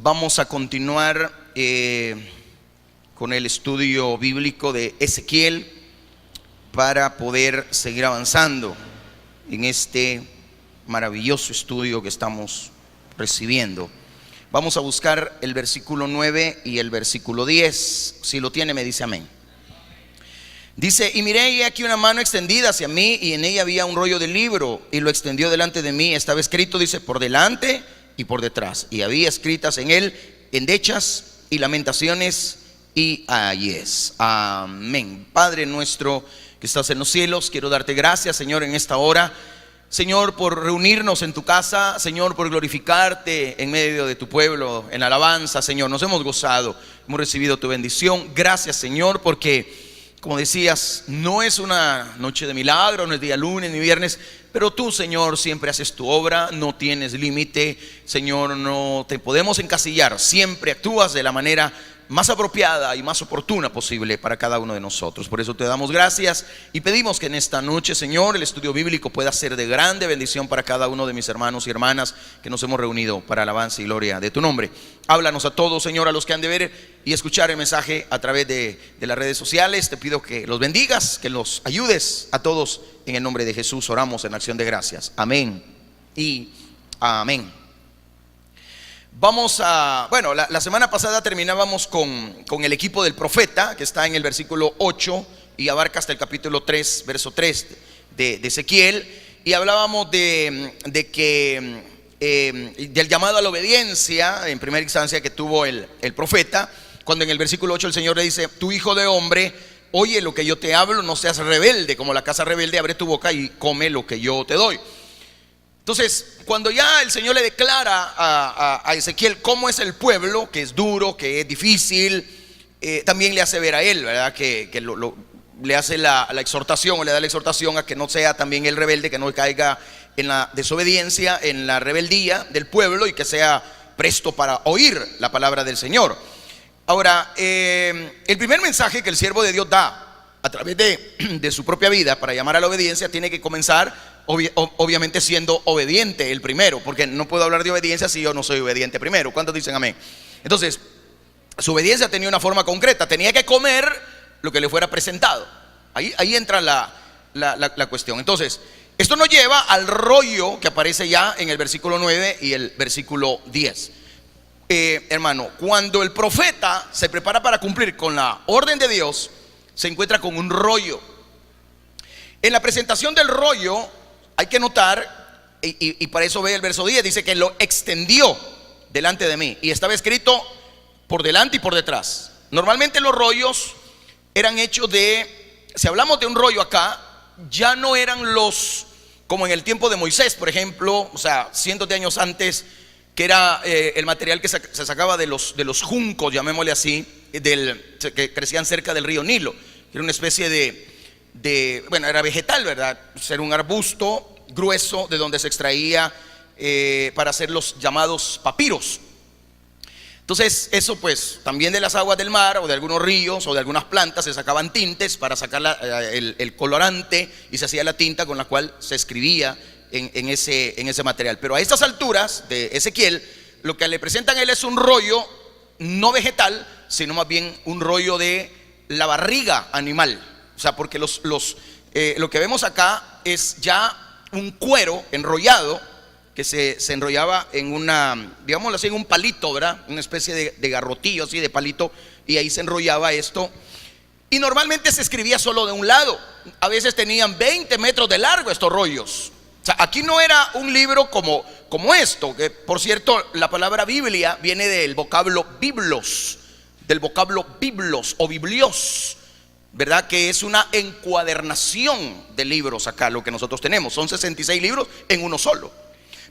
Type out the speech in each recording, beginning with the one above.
Vamos a continuar con el estudio bíblico de Ezequiel para poder seguir avanzando en este maravilloso estudio que estamos recibiendo. Vamos a buscar el versículo 9 y el versículo 10. Si lo tiene, me dice amén. Dice: y miré y aquí una mano extendida hacia mí, y en ella había un rollo de libro, y lo extendió delante de mí. Estaba escrito, dice, por delante y por detrás, y había escritas en él endechas y lamentaciones y ayes. Amén. Padre nuestro que estás en los cielos, quiero darte gracias, Señor, en esta hora, Señor, por reunirnos en tu casa, Señor, por glorificarte en medio de tu pueblo, en alabanza, Señor. Nos hemos gozado, hemos recibido tu bendición. Gracias, Señor, porque, como decías, no es una noche de milagro, no es día lunes ni viernes, pero tú, Señor, siempre haces tu obra, no tienes límite, Señor, no te podemos encasillar, siempre actúas de la manera más apropiada y más oportuna posible para cada uno de nosotros. Por eso te damos gracias y pedimos que en esta noche, Señor, el estudio bíblico pueda ser de grande bendición para cada uno de mis hermanos y hermanas que nos hemos reunido para alabanza y gloria de tu nombre. Háblanos a todos, Señor, a los que han de ver y escuchar el mensaje a través de las redes sociales. Te pido que los bendigas, que los ayudes a todos. En el nombre de Jesús oramos en acción de gracias. Amén y amén. Vamos a, bueno, la semana pasada terminábamos con el equipo del profeta, que está en el versículo 8 y abarca hasta el capítulo 3, verso 3 de Ezequiel. Y hablábamos del llamado a la obediencia en primera instancia que tuvo el profeta, cuando en el versículo 8 el Señor le dice: tu hijo de hombre, oye lo que yo te hablo, no seas rebelde como la casa rebelde, abre tu boca y come lo que yo te doy. Entonces, cuando ya el Señor le declara a Ezequiel cómo es el pueblo, que es duro, que es difícil, también le hace ver a él, ¿verdad? Que le hace la exhortación, o le da la exhortación a que no sea también el rebelde, que no caiga en la desobediencia, en la rebeldía del pueblo, y que sea presto para oír la palabra del Señor. Ahora, el primer mensaje que el siervo de Dios da a través de su propia vida para llamar a la obediencia tiene que comenzar obviamente siendo obediente el primero, porque no puedo hablar de obediencia si yo no soy obediente primero. ¿Cuántos dicen amén? Entonces, su obediencia tenía una forma concreta: tenía que comer lo que le fuera presentado. Ahí entra la cuestión. Entonces, esto nos lleva al rollo que aparece ya en el versículo 9 y el versículo 10. Hermano, cuando el profeta se prepara para cumplir con la orden de Dios, se encuentra con un rollo. En la presentación del rollo hay que notar, y para eso ve el verso 10, dice que lo extendió delante de mí, y estaba escrito por delante y por detrás. Normalmente los rollos eran hechos de, si hablamos de un rollo acá, ya no eran los, como en el tiempo de Moisés, por ejemplo, o sea, cientos de años antes, que era el material que se sacaba de los juncos, llamémosle así, que crecían cerca del río Nilo. Era una especie bueno, era vegetal, ¿verdad? Era un arbusto grueso de donde se extraía para hacer los llamados papiros. Entonces, eso pues también de las aguas del mar o de algunos ríos o de algunas plantas se sacaban tintes para sacar el colorante, y se hacía la tinta con la cual se escribía en ese material. Pero a estas alturas de Ezequiel, lo que le presentan a él es un rollo no vegetal, sino más bien un rollo de la barriga animal. O sea, porque lo que vemos acá es ya un cuero enrollado, que se enrollaba en digámoslo así, en un palito, ¿verdad? Una especie de garrotillo así, de palito, y ahí se enrollaba esto. Y normalmente se escribía solo de un lado. A veces tenían 20 metros de largo estos rollos. O sea, aquí no era un libro como esto, que por cierto, la palabra Biblia viene del vocablo biblos, o biblios, ¿verdad? Que es una encuadernación de libros acá, lo que nosotros tenemos. Son 66 libros en uno solo.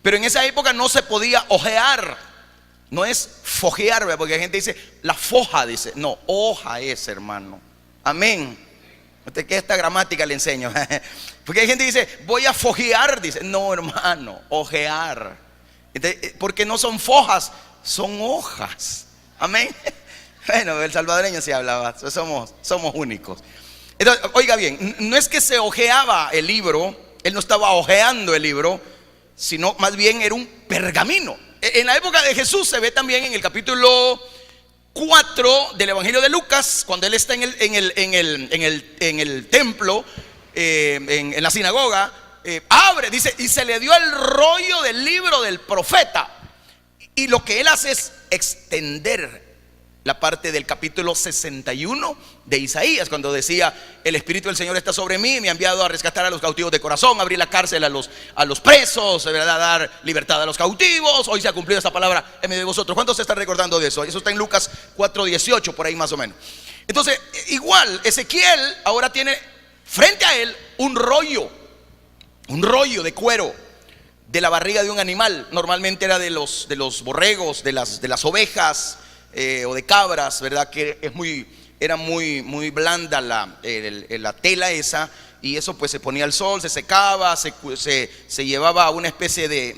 Pero en esa época no se podía hojear. No es fojear, ¿verdad? Porque la gente dice, la foja, dice. No, hoja es, hermano. Amén. ¿Usted qué esta gramática le enseño? Porque hay gente que dice, voy a fojear, dice. No, hermano, hojear. Entonces, porque no son fojas, son hojas. Amén. Bueno, el salvadoreño sí hablaba, somos únicos. Entonces, oiga bien, no es que se hojeaba el libro, él no estaba hojeando el libro, sino más bien era un pergamino. En la época de Jesús se ve también en el capítulo 4 del Evangelio de Lucas, cuando él está en el templo, en la sinagoga, abre, dice, y se le dio el rollo del libro del profeta. Y lo que él hace es extender la parte del capítulo 61 de Isaías, cuando decía: el Espíritu del Señor está sobre mí, me ha enviado a rescatar a los cautivos de corazón, a abrir la cárcel a los presos, ¿verdad?, dar libertad a los cautivos. Hoy se ha cumplido esta palabra en medio de vosotros. ¿Cuántos se están recordando de eso? Eso está en Lucas 4:18, por ahí más o menos. Entonces, igual, Ezequiel ahora tiene frente a él un rollo de cuero de la barriga de un animal. Normalmente era de los borregos, de las ovejas, o de cabras, ¿verdad? Que era muy blanda la tela esa, y eso pues se ponía al sol, se secaba, se llevaba a una especie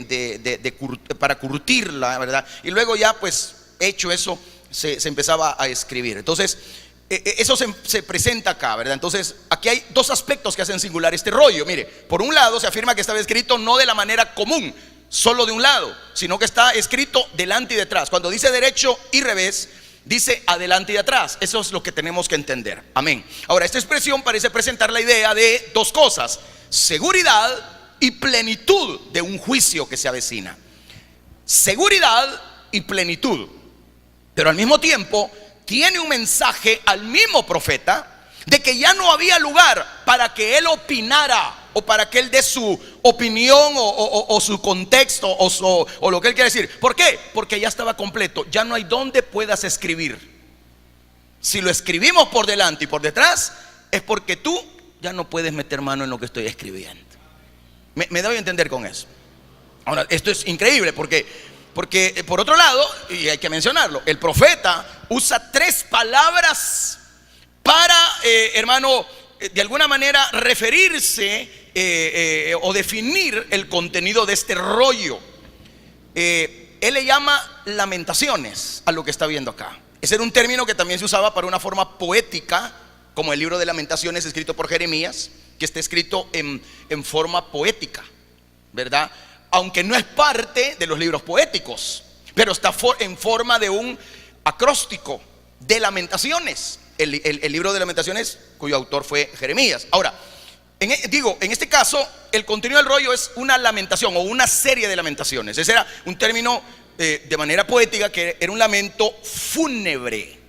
para curtirla, ¿verdad? Y luego ya pues hecho eso, se empezaba a escribir. Entonces eso se presenta acá, ¿verdad? Entonces aquí hay dos aspectos que hacen singular este rollo. Mire, por un lado se afirma que estaba escrito no de la manera común, solo de un lado, sino que está escrito delante y detrás. Cuando dice derecho y revés, dice adelante y atrás. Eso es lo que tenemos que entender. Amén. Ahora, esta expresión parece presentar la idea de dos cosas: seguridad y plenitud de un juicio que se avecina. Seguridad y plenitud. Pero al mismo tiempo tiene un mensaje al mismo profeta de que ya no había lugar para que él opinara, o para que él dé su opinión o su contexto o lo que él quiere decir. ¿Por qué? Porque ya estaba completo. Ya no hay donde puedas escribir. Si lo escribimos por delante y por detrás, es porque tú ya no puedes meter mano en lo que estoy escribiendo. Me doy a entender con eso. Ahora, esto es increíble porque por otro lado, y hay que mencionarlo, el profeta usa tres palabras para, hermano, de alguna manera referirse o definir el contenido de este rollo. Él le llama lamentaciones a lo que está viendo acá. Ese era un término que también se usaba para una forma poética, como el libro de Lamentaciones escrito por Jeremías, que está escrito en forma poética, ¿verdad? Aunque no es parte de los libros poéticos, pero está en forma de un acróstico de lamentaciones. El libro de Lamentaciones, cuyo autor fue Jeremías. Ahora, en este caso, el contenido del rollo es una lamentación o una serie de lamentaciones. Ese era un término de manera poética, que era un lamento fúnebre,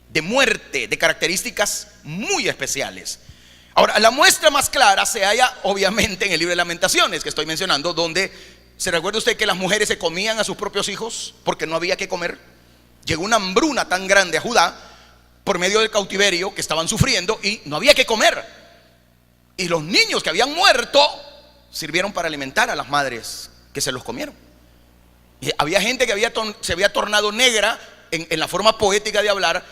de muerte, de características muy especiales. Ahora, la muestra más clara se halla obviamente en el libro de Lamentaciones que estoy mencionando, donde se recuerda usted que las mujeres se comían a sus propios hijos porque no había que comer. Llegó una hambruna tan grande a Judá por medio del cautiverio que estaban sufriendo, y no había que comer. Y los niños que habían muerto sirvieron para alimentar a las madres que se los comieron. Y había gente que se había tornado negra, en la forma poética de hablar,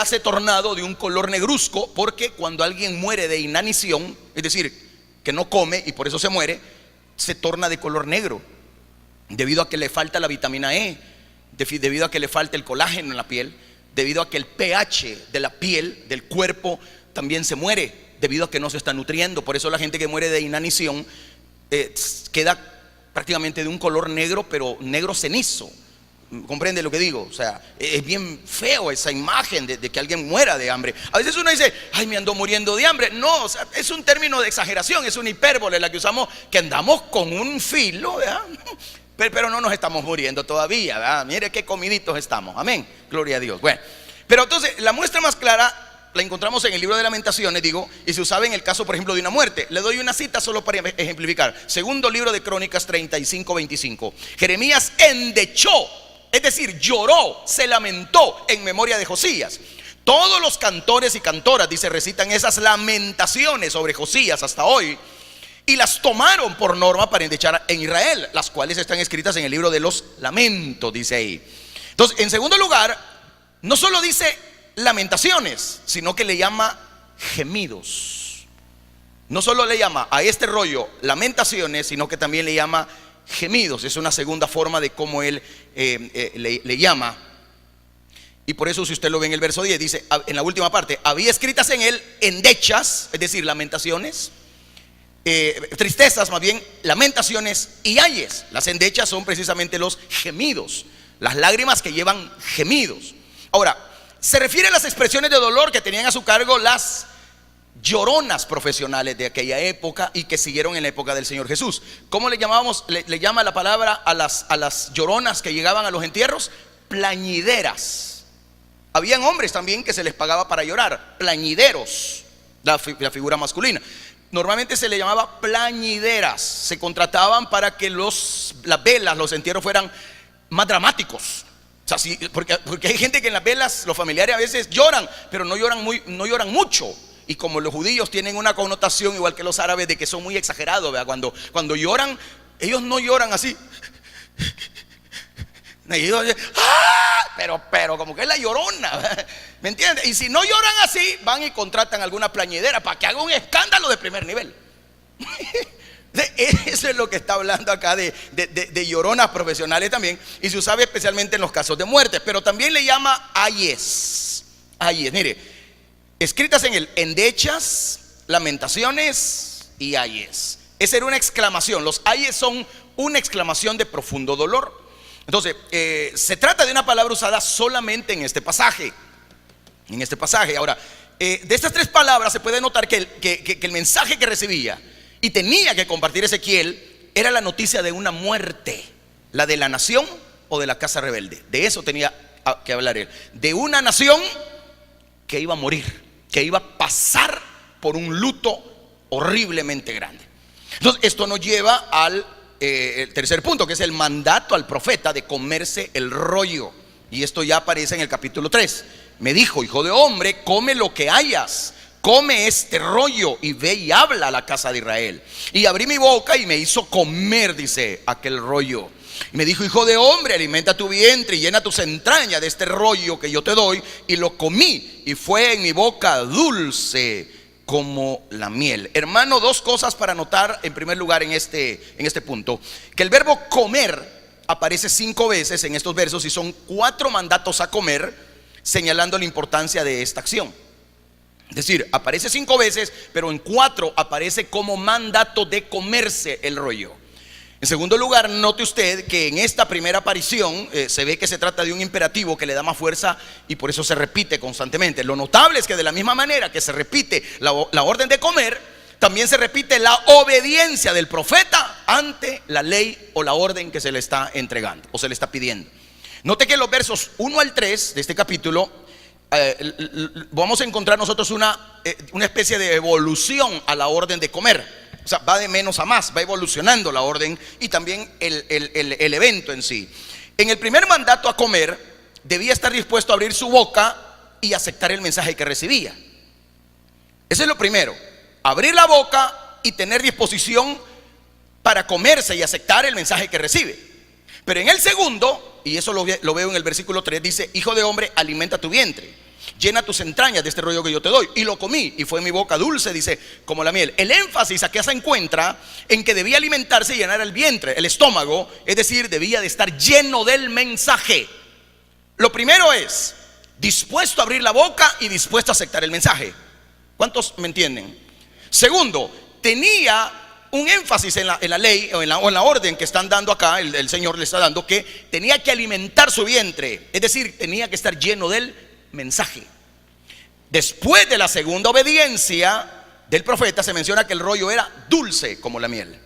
se tornado de un color negruzco, porque cuando alguien muere de inanición, es decir, que no come y por eso se muere, se torna de color negro, debido a que le falta la vitamina E, debido a que le falta el colágeno en la piel, debido a que el pH de la piel, del cuerpo, también se muere, debido a que no se está nutriendo. Por eso la gente que muere de inanición queda prácticamente de un color negro, pero negro cenizo. ¿Comprende lo que digo? O sea, es bien feo esa imagen de que alguien muera de hambre. A veces uno dice: ay, me ando muriendo de hambre. No, o sea, es un término de exageración, es una hipérbole la que usamos, que andamos con un filo, ¿verdad? Pero no nos estamos muriendo todavía, ¿verdad? Mire qué comiditos estamos, amén, gloria a Dios. Bueno, pero entonces la muestra más clara la encontramos en el libro de Lamentaciones, y se usaba en el caso, por ejemplo, de una muerte. Le doy una cita solo para ejemplificar. Segundo libro de Crónicas 35:25. Jeremías endechó, es decir, lloró, se lamentó en memoria de Josías. Todos los cantores y cantoras, dice, recitan esas lamentaciones sobre Josías hasta hoy, y las tomaron por norma para endechar en Israel, las cuales están escritas en el libro de los lamentos, dice ahí. Entonces, en segundo lugar, no solo dice lamentaciones, sino que le llama gemidos. No solo le llama a este rollo lamentaciones, sino que también le llama gemidos. Es una segunda forma de cómo él le llama. Y por eso, si usted lo ve en el verso 10, dice en la última parte: había escritas en él endechas, es decir, lamentaciones, tristezas, más bien lamentaciones y ayes. Las endechas son precisamente los gemidos, las lágrimas que llevan gemidos. Ahora, se refiere a las expresiones de dolor que tenían a su cargo las lloronas profesionales de aquella época y que siguieron en la época del Señor Jesús. ¿Cómo le llamábamos? Le llama la palabra a las lloronas que llegaban a los entierros: plañideras. Habían hombres también que se les pagaba para llorar, plañideros, la figura masculina. Normalmente se le llamaba plañideras. Se contrataban para que las velas, los entierros fueran más dramáticos. O sea, sí, porque hay gente que en las velas, los familiares a veces lloran, pero no lloran mucho. Y como los judíos tienen una connotación igual que los árabes de que son muy exagerados, ¿verdad? Cuando lloran, ellos no lloran así. Pero como que es la llorona, ¿me entiendes? Y si no lloran así, van y contratan alguna plañidera para que haga un escándalo de primer nivel. Eso es lo que está hablando acá de lloronas profesionales también. Y se usaba especialmente en los casos de muerte. Pero también le llama ayes. Ayes, mire, escritas en endechas, lamentaciones y ayes. Esa era una exclamación. Los ayes son una exclamación de profundo dolor. Entonces, se trata de una palabra usada solamente en este pasaje. En este pasaje. Ahora, de estas tres palabras se puede notar que el mensaje que recibía y tenía que compartir Ezequiel era la noticia de una muerte, la de la nación o de la casa rebelde. De eso tenía que hablar él, de una nación que iba a morir, que iba a pasar por un luto horriblemente grande. Entonces, esto nos lleva al el tercer punto, que es el mandato al profeta de comerse el rollo. Y esto ya aparece en el capítulo 3. Me dijo: hijo de hombre, come lo que hayas, come este rollo y ve y habla a la casa de Israel. Y abrí mi boca y me hizo comer, dice, aquel rollo. Y me dijo: hijo de hombre, alimenta tu vientre y llena tus entrañas de este rollo que yo te doy. Y lo comí y fue en mi boca dulce como la miel. Hermano, dos cosas para notar en primer lugar en este punto: que el verbo comer aparece 5 veces en estos versos y son 4 mandatos a comer, señalando la importancia de esta acción. Es decir, aparece 5 veces, pero en 4 aparece como mandato de comerse el rollo. En segundo lugar, note usted que en esta primera aparición se ve que se trata de un imperativo que le da más fuerza y por eso se repite constantemente. Lo notable es que de la misma manera que se repite la orden de comer, también se repite la obediencia del profeta ante la ley o la orden que se le está entregando o se le está pidiendo. Note que en los versos 1 al 3 de este capítulo vamos a encontrar nosotros una especie de evolución a la orden de comer. O sea, va de menos a más, va evolucionando la orden y también el evento en sí. En el primer mandato a comer, debía estar dispuesto a abrir su boca y aceptar el mensaje que recibía. Eso es lo primero: abrir la boca y tener disposición para comerse y aceptar el mensaje que recibe. Pero en el segundo, y eso lo veo en el versículo 3, dice: hijo de hombre, alimenta tu vientre, llena tus entrañas de este rollo que yo te doy. Y lo comí y fue en mi boca dulce, dice, como la miel. El énfasis aquí se encuentra en que debía alimentarse y llenar el vientre, el estómago. Es decir, debía de estar lleno del mensaje. Lo primero es dispuesto a abrir la boca y dispuesto a aceptar el mensaje. ¿Cuántos me entienden? Segundo, tenía un énfasis en la ley o en la orden que están dando acá. El Señor le está dando que tenía que alimentar su vientre. Es decir, tenía que estar lleno del mensaje. Después de la segunda obediencia del profeta, se menciona que el rollo era dulce como la miel.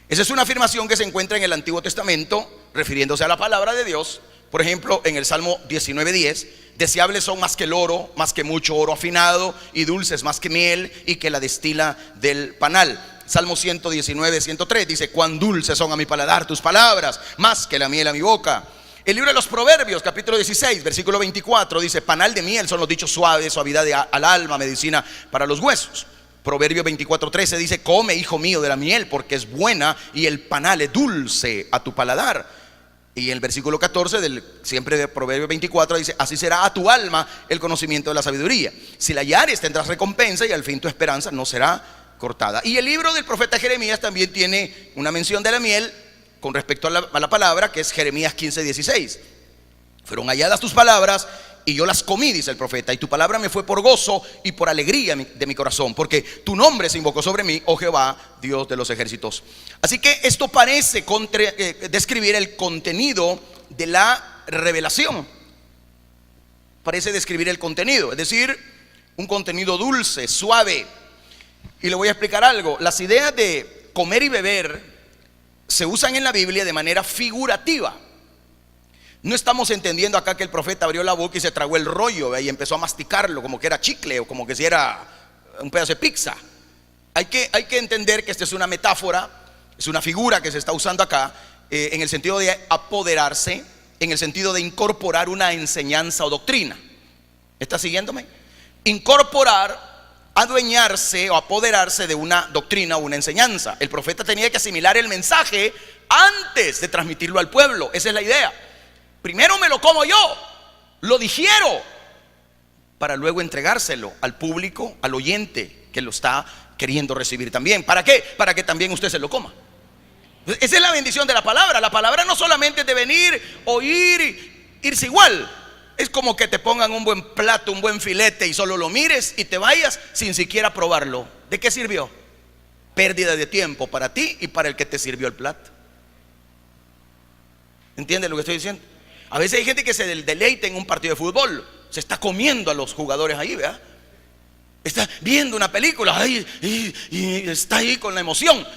Esa es una afirmación que se encuentra en el Antiguo Testamento, refiriéndose a la palabra de Dios. Por ejemplo, en el Salmo 19:10: deseables son más que el oro, más que mucho oro afinado, y dulces más que miel y que la destila del panal. Salmo 119:103 dice: cuán dulces son a mi paladar tus palabras, más que la miel a mi boca. El libro de los Proverbios, capítulo 16, versículo 24, dice: panal de miel son los dichos suaves, suavidad al alma, medicina para los huesos. Proverbio 24:13 dice: come, hijo mío, de la miel, porque es buena, y el panal es dulce a tu paladar. Y el versículo 14 siempre de Proverbio 24 dice: así será a tu alma el conocimiento de la sabiduría. Si la hallares tendrás recompensa, y al fin tu esperanza no será cortada. Y el libro del profeta Jeremías también tiene una mención de la miel con respecto a la palabra, que es Jeremías 15:16. Fueron halladas tus palabras y yo las comí, dice el profeta, y tu palabra me fue por gozo y por alegría de mi corazón, porque tu nombre se invocó sobre mí, oh Jehová, Dios de los ejércitos. Así que esto parece describir el contenido de la revelación. Parece describir el contenido, es decir, un contenido dulce, suave. Y le voy a explicar algo. Las ideas de comer y beber se usan en la Biblia de manera figurativa. No estamos entendiendo acá que el profeta abrió la boca y se tragó el rollo y empezó a masticarlo como que era chicle o como que si era un pedazo de pizza. Hay que entender que esta es una metáfora, es una figura que se está usando acá en el sentido de apoderarse, en el sentido de incorporar una enseñanza o doctrina. ¿Está siguiéndome? Incorporar, adueñarse o apoderarse de una doctrina o una enseñanza. El profeta tenía que asimilar el mensaje antes de transmitirlo al pueblo. Esa es la idea. Primero me lo como yo, lo digiero, para luego entregárselo al público, al oyente que lo está queriendo recibir también. ¿Para qué? Para que también usted se lo coma. Esa es la bendición de la palabra. La palabra no solamente es de venir, oír, irse igual. Es como que te pongan un buen plato, un buen filete y solo lo mires y te vayas sin siquiera probarlo. ¿De qué sirvió? Pérdida de tiempo para ti y para el que te sirvió el plato. ¿Entiendes lo que estoy diciendo? A veces hay gente que se deleita en un partido de fútbol, se está comiendo a los jugadores ahí, ¿verdad? Está viendo una película ahí, y está ahí con la emoción.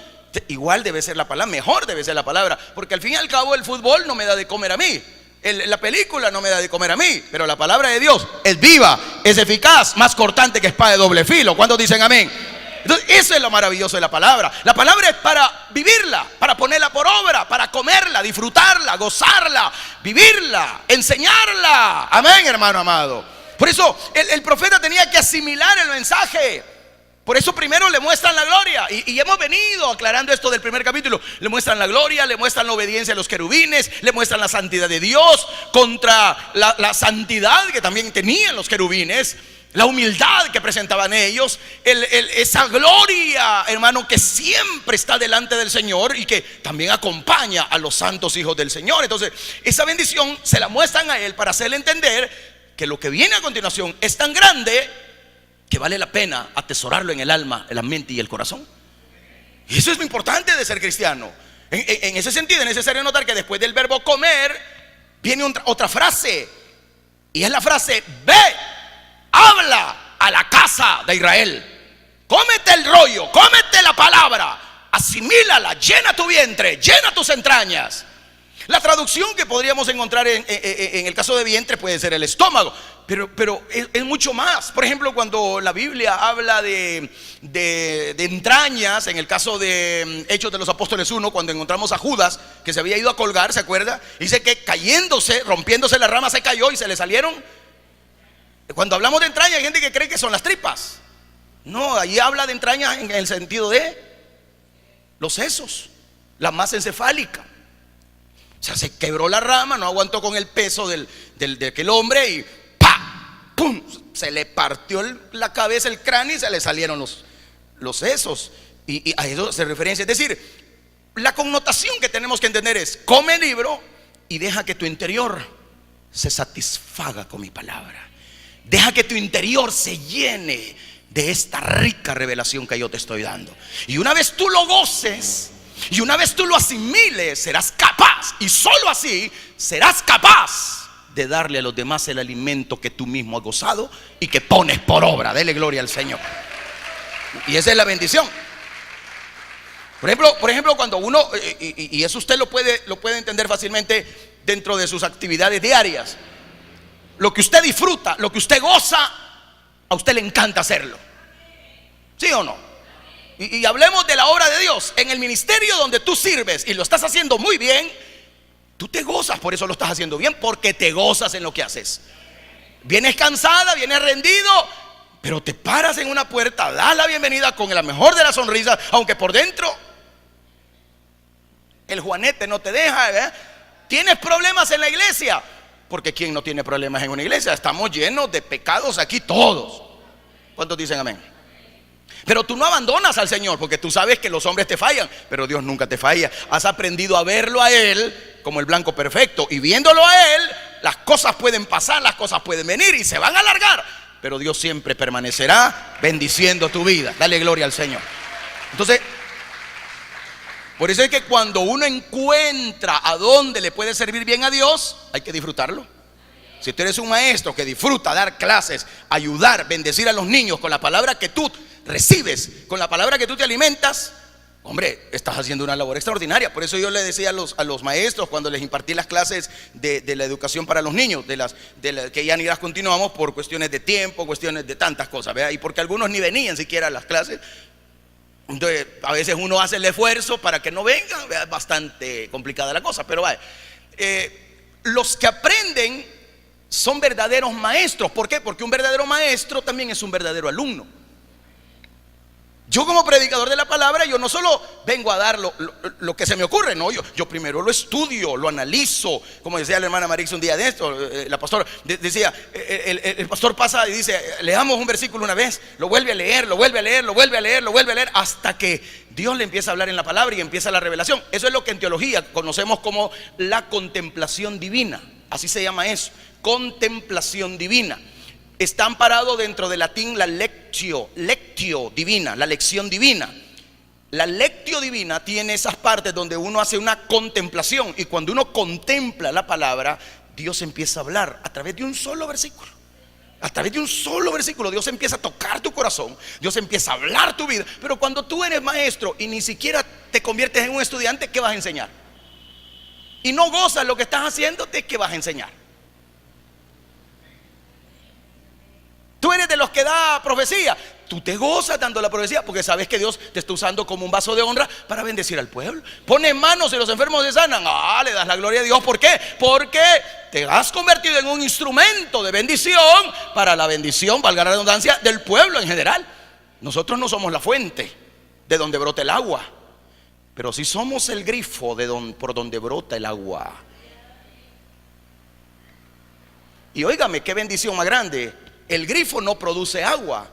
Igual debe ser la palabra, mejor debe ser la palabra, porque al fin y al cabo el fútbol no me da de comer a mí, la película no me da de comer a mí, pero la palabra de Dios es viva, es eficaz, más cortante que espada de doble filo. ¿Cuántos dicen amén? Entonces eso es lo maravilloso de la palabra. La palabra es para vivirla, para ponerla por obra, para comerla, disfrutarla, gozarla, vivirla, enseñarla. Amén, hermano amado. Por eso el profeta tenía que asimilar el mensaje. Por eso primero le muestran la gloria, y hemos venido aclarando esto del primer capítulo. Le muestran la gloria, le muestran la obediencia a los querubines, le muestran la santidad de Dios contra la santidad que también tenían los querubines, la humildad que presentaban ellos, esa gloria, hermano, que siempre está delante del Señor y que también acompaña a los santos hijos del Señor. Entonces esa bendición se la muestran a él para hacerle entender que lo que viene a continuación es tan grande que vale la pena atesorarlo en el alma, en la mente y el corazón. Y eso es lo importante de ser cristiano. En ese sentido es necesario notar que después del verbo comer viene otra frase, y es la frase: ve, habla a la casa de Israel, cómete el rollo, cómete la palabra, asimílala, llena tu vientre, llena tus entrañas. La traducción que podríamos encontrar en el caso de vientre puede ser el estómago, pero es mucho más. Por ejemplo, cuando la Biblia habla de entrañas, en el caso de Hechos de los Apóstoles 1, cuando encontramos a Judas que se había ido a colgar, ¿se acuerda? Dice que cayéndose, rompiéndose la rama, se cayó y se le salieron. Cuando hablamos de entrañas, hay gente que cree que son las tripas. No, ahí habla de entrañas en el sentido de los sesos, la masa encefálica. O sea, se quebró la rama, no aguantó con el peso de aquel hombre y ¡pa! ¡Pum! Se le partió la cabeza, el cráneo, y se le salieron los sesos. Y a eso se referencia. Es decir, la connotación que tenemos que entender es: come el libro y deja que tu interior se satisfaga con mi palabra. Deja que tu interior se llene de esta rica revelación que yo te estoy dando. Y una vez tú lo goces, y una vez tú lo asimiles, serás capaz, y solo así serás capaz de darle a los demás el alimento que tú mismo has gozado y que pones por obra. Dele gloria al Señor. Y esa es la bendición. Por ejemplo, cuando uno, y eso usted lo puede entender fácilmente dentro de sus actividades diarias. Lo que usted disfruta, lo que usted goza, a usted le encanta hacerlo. ¿Sí o no? Y hablemos de la obra de Dios. En el ministerio donde tú sirves y lo estás haciendo muy bien, tú te gozas, por eso lo estás haciendo bien, porque te gozas en lo que haces. Vienes cansada, vienes rendido, pero te paras en una puerta, das la bienvenida con la mejor de las sonrisas, aunque por dentro el juanete no te deja, ¿verdad? Tienes problemas en la iglesia, porque ¿quién no tiene problemas en una iglesia? Estamos llenos de pecados aquí todos. ¿Cuántos dicen amén? Pero tú no abandonas al Señor, porque tú sabes que los hombres te fallan, pero Dios nunca te falla. Has aprendido a verlo a Él como el blanco perfecto, y viéndolo a Él, las cosas pueden pasar, las cosas pueden venir y se van a alargar, pero Dios siempre permanecerá bendiciendo tu vida. Dale gloria al Señor. Entonces, por eso es que cuando uno encuentra a dónde le puede servir bien a Dios, hay que disfrutarlo. Si tú eres un maestro que disfruta dar clases, ayudar, bendecir a los niños con la palabra que tú recibes, con la palabra que tú te alimentas, hombre, estás haciendo una labor extraordinaria. Por eso yo le decía a los maestros cuando les impartí las clases de la educación para los niños, que ya ni las continuamos por cuestiones de tiempo, cuestiones de tantas cosas, ¿verdad? Y porque algunos ni venían siquiera a las clases. Entonces a veces uno hace el esfuerzo para que no vengan, es bastante complicada la cosa, pero vaya, los que aprenden son verdaderos maestros. ¿Por qué? Porque un verdadero maestro también es un verdadero alumno. Yo como predicador de la palabra, yo no solo vengo a dar lo que se me ocurre, no, yo primero lo estudio, lo analizo. Como decía la hermana Marix un día de esto, la pastora decía, el pastor pasa y dice, leamos un versículo una vez, lo vuelve a leer, lo vuelve a leer, lo vuelve a leer, lo vuelve a leer, hasta que Dios le empieza a hablar en la palabra y empieza la revelación. Eso es lo que en teología conocemos como la contemplación divina. Así se llama eso, contemplación divina. Está amparado dentro del latín la lectio divina, la lección divina. La lectio divina tiene esas partes donde uno hace una contemplación, y cuando uno contempla la palabra, Dios empieza a hablar a través de un solo versículo. A través de un solo versículo Dios empieza a tocar tu corazón, Dios empieza a hablar tu vida. Pero cuando tú eres maestro y ni siquiera te conviertes en un estudiante, ¿qué vas a enseñar? Y no gozas lo que estás haciendo, ¿qué vas a enseñar? Tú eres de los que da profecía, tú te gozas dando la profecía porque sabes que Dios te está usando como un vaso de honra para bendecir al pueblo. Pones manos y los enfermos se sanan. Le das la gloria a Dios. ¿Por qué? Porque te has convertido en un instrumento de bendición para la bendición, valga la redundancia, del pueblo en general. Nosotros no somos la fuente de donde brota el agua, pero sí somos el grifo por donde brota el agua. Y óigame, qué bendición más grande. El grifo no produce agua,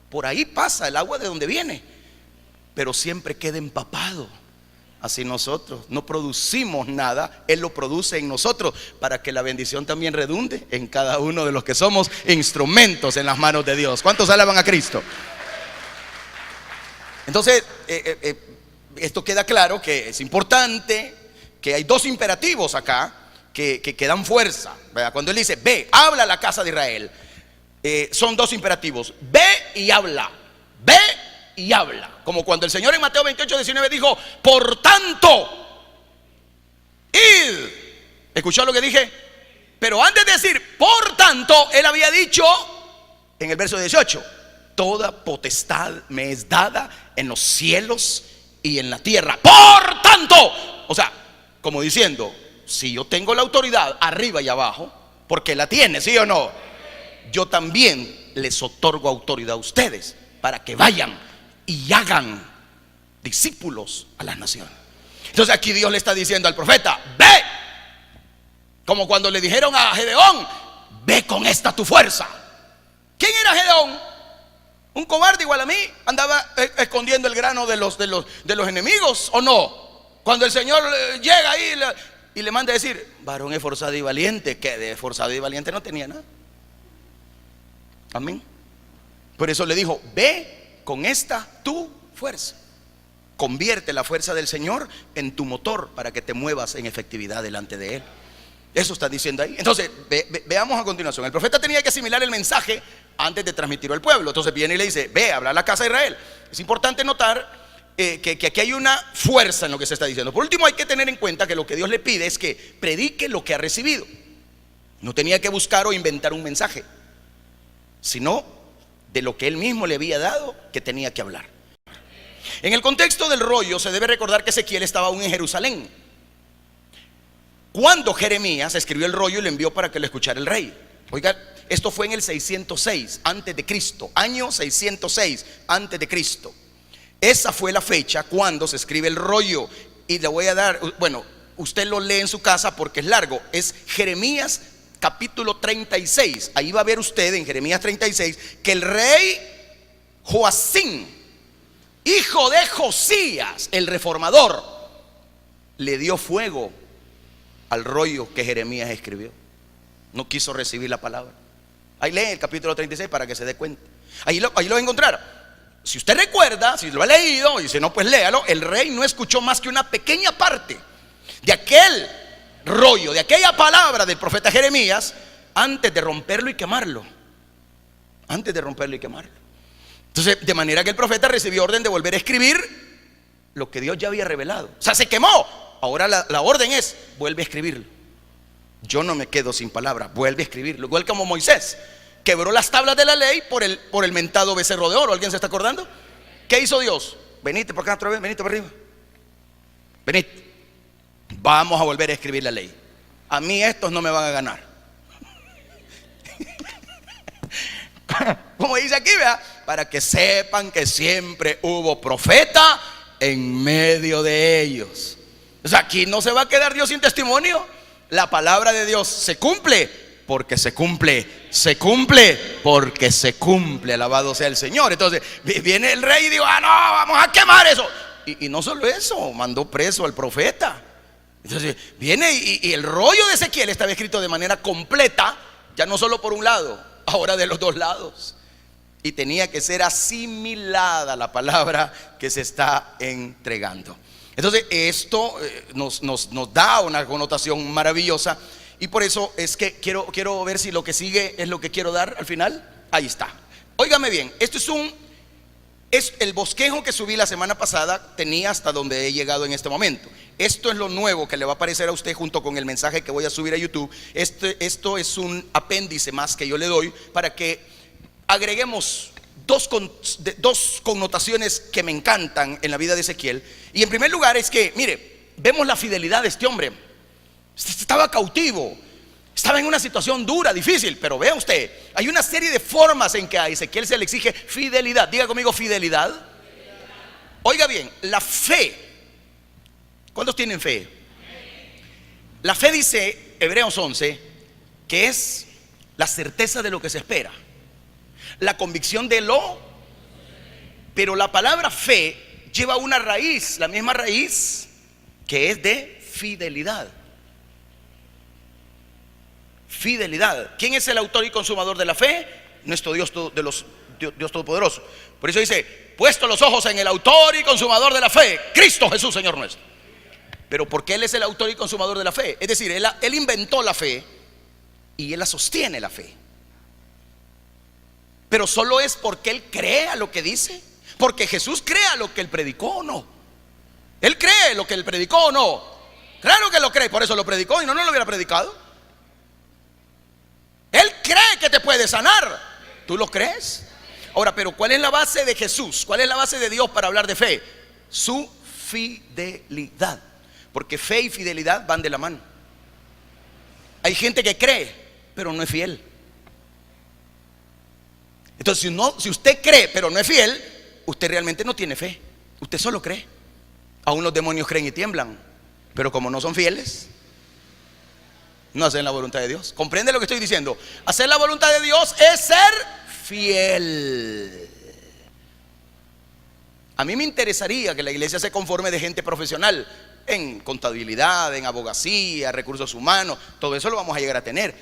por ahí pasa el agua de donde viene, pero siempre queda empapado. Así nosotros no producimos nada, Él lo produce en nosotros para que la bendición también redunde en cada uno de los que somos instrumentos en las manos de Dios. ¿Cuántos alaban a Cristo? Entonces, esto queda claro que es importante, que hay dos imperativos acá que dan fuerza, ¿verdad? Cuando Él dice, ve, habla a la casa de Israel. Son dos imperativos: ve y habla, ve y habla. Como cuando el Señor en Mateo 28:19 dijo, por tanto, id. ¿Escuchó lo que dije? Pero antes de decir por tanto, Él había dicho en el verso 18, toda potestad me es dada en los cielos y en la tierra. Por tanto, o sea, como diciendo, si yo tengo la autoridad arriba y abajo, porque la tiene, ¿sí o no? Yo también les otorgo autoridad a ustedes para que vayan y hagan discípulos a las naciones. Entonces aquí Dios le está diciendo al profeta, ve. Como cuando le dijeron a Gedeón, ve con esta tu fuerza. ¿Quién era Gedeón? Un cobarde igual a mí. Andaba escondiendo el grano de los enemigos, ¿o no? Cuando el Señor llega ahí y le manda a decir, varón esforzado y valiente, que de esforzado y valiente no tenía nada. Amén. Por eso le dijo, ve con esta tu fuerza. Convierte la fuerza del Señor en tu motor para que te muevas en efectividad delante de Él. Eso está diciendo ahí. Entonces, veamos a continuación. El profeta tenía que asimilar el mensaje antes de transmitirlo al pueblo. Entonces viene y le dice, ve, habla a la casa de Israel. Es importante notar que aquí hay una fuerza en lo que se está diciendo. Por último, hay que tener en cuenta que lo que Dios le pide es que predique lo que ha recibido. No tenía que buscar o inventar un mensaje, sino de lo que Él mismo le había dado que tenía que hablar. En el contexto del rollo se debe recordar que Ezequiel estaba aún en Jerusalén cuando Jeremías escribió el rollo y lo envió para que lo escuchara el rey. Oiga, esto fue en el 606 antes de Cristo, año 606 antes de Cristo. Esa fue la fecha cuando se escribe el rollo. Y le voy a dar, bueno, usted lo lee en su casa porque es largo. Es Jeremías capítulo 36. Ahí va a ver usted en Jeremías 36 que el rey Joacim, hijo de Josías, el reformador, le dio fuego al rollo que Jeremías escribió. No quiso recibir la palabra. Ahí lee el capítulo 36 para que se dé cuenta. Ahí lo va a encontrar. Si usted recuerda, si lo ha leído, y si no, pues léalo. El rey no escuchó más que una pequeña parte de aquel rollo, de aquella palabra del profeta Jeremías, antes de romperlo y quemarlo. Antes de romperlo y quemarlo. Entonces, de manera que el profeta recibió orden de volver a escribir lo que Dios ya había revelado. O sea, se quemó. Ahora la orden es: vuelve a escribirlo. Yo no me quedo sin palabra, vuelve a escribirlo. Igual como Moisés quebró las tablas de la ley por el mentado becerro de oro. ¿Alguien se está acordando? ¿Qué hizo Dios? Venite por acá otra vez, venite para arriba. Venite. Vamos a volver a escribir la ley. A mí estos no me van a ganar. Como dice aquí, vea, para que sepan que siempre hubo profeta en medio de ellos. O sea, aquí no se va a quedar Dios sin testimonio. La palabra de Dios se cumple porque se cumple, se cumple porque se cumple. Alabado sea el Señor. Entonces viene el rey y dijo: no, vamos a quemar eso. Y no solo eso, mandó preso al profeta. Entonces viene y el rollo de Ezequiel estaba escrito de manera completa, ya no solo por un lado, ahora de los dos lados. Y tenía que ser asimilada la palabra que se está entregando. Entonces esto nos da una connotación maravillosa. Y por eso es que quiero ver si lo que sigue es lo que quiero dar al final. Ahí está. Óigame bien, esto es el bosquejo que subí la semana pasada. Tenía hasta donde he llegado en este momento. Esto es lo nuevo que le va a aparecer a usted junto con el mensaje que voy a subir a YouTube. Esto es un apéndice más que yo le doy para que agreguemos dos connotaciones que me encantan en la vida de Ezequiel. Y en primer lugar es que, mire, vemos la fidelidad de este hombre. Estaba cautivo, estaba en una situación dura, difícil. Pero vea usted, hay una serie de formas en que a Ezequiel se le exige fidelidad. Diga conmigo: fidelidad. Oiga bien, la fe. ¿Cuántos tienen fe? La fe, dice Hebreos 11, que es la certeza de lo que se espera, la convicción de lo. Pero la palabra fe lleva una raíz, la misma raíz, que es de fidelidad. Fidelidad. ¿Quién es el autor y consumador de la fe? Nuestro Dios Todopoderoso. Por eso dice: puesto los ojos en el autor y consumador de la fe, Cristo Jesús, Señor nuestro. Pero porque Él es el autor y consumador de la fe. Es decir, Él inventó la fe y Él la sostiene, la fe. Pero solo es porque Él crea lo que dice. Porque Jesús crea lo que Él predicó, ¿o no? Él cree lo que Él predicó, ¿o no? Claro que lo cree, por eso lo predicó. Y no lo hubiera predicado. Él cree que te puede sanar. ¿Tú lo crees? Ahora, pero ¿cuál es la base de Jesús? ¿Cuál es la base de Dios para hablar de fe? Su fidelidad. Porque fe y fidelidad van de la mano. Hay gente que cree, pero no es fiel. Entonces, si usted cree, pero no es fiel, usted realmente no tiene fe. Usted solo cree. Aún los demonios creen y tiemblan. Pero como no son fieles, no hacen la voluntad de Dios. ¿Comprende lo que estoy diciendo? Hacer la voluntad de Dios es ser fiel. A mí me interesaría que la iglesia se conforme de gente profesional en contabilidad, en abogacía, recursos humanos. Todo eso lo vamos a llegar a tener.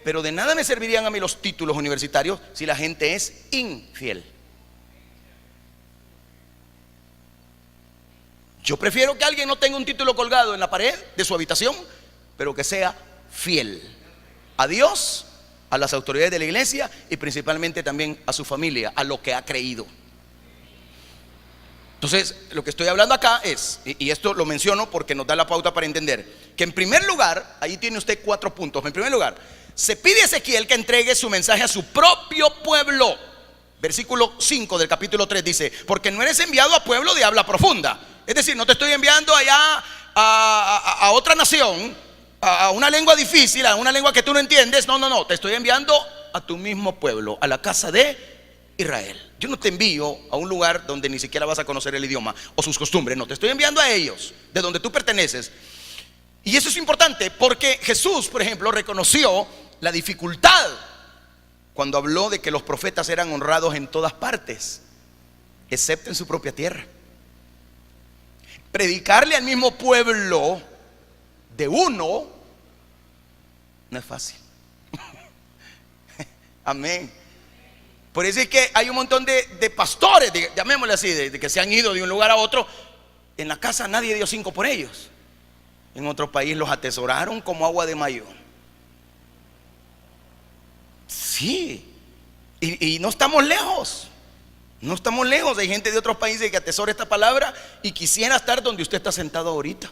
Pero de nada me servirían a mí los títulos universitarios si la gente es infiel. Yo prefiero que alguien no tenga un título colgado en la pared de su habitación, pero que sea fiel a Dios, a las autoridades de la iglesia y principalmente también a su familia, a lo que ha creído. Entonces, lo que estoy hablando acá es, y esto lo menciono porque nos da la pauta para entender, que en primer lugar, ahí tiene usted 4 puntos. En primer lugar, se pide a Ezequiel que entregue su mensaje a su propio pueblo. Versículo 5 del capítulo 3 dice: porque no eres enviado a pueblo de habla profunda. Es decir, no te estoy enviando allá a otra nación, a una lengua difícil, a una lengua que tú no entiendes. No, te estoy enviando a tu mismo pueblo, a la casa de Israel. Yo no te envío a un lugar donde ni siquiera vas a conocer el idioma o sus costumbres. No, te estoy enviando a ellos, de donde tú perteneces. Y eso es importante porque Jesús, por ejemplo, reconoció la dificultad cuando habló de que los profetas eran honrados en todas partes, excepto en su propia tierra. Predicarle al mismo pueblo de uno no es fácil. Amén. Por eso es que hay un montón de pastores, llamémosle así, de que se han ido de un lugar a otro. En la casa nadie dio 5 por ellos. En otro país los atesoraron como agua de mayo. Sí. Y no estamos lejos. No estamos lejos. Hay gente de otros países que atesora esta palabra y quisiera estar donde usted está sentado ahorita.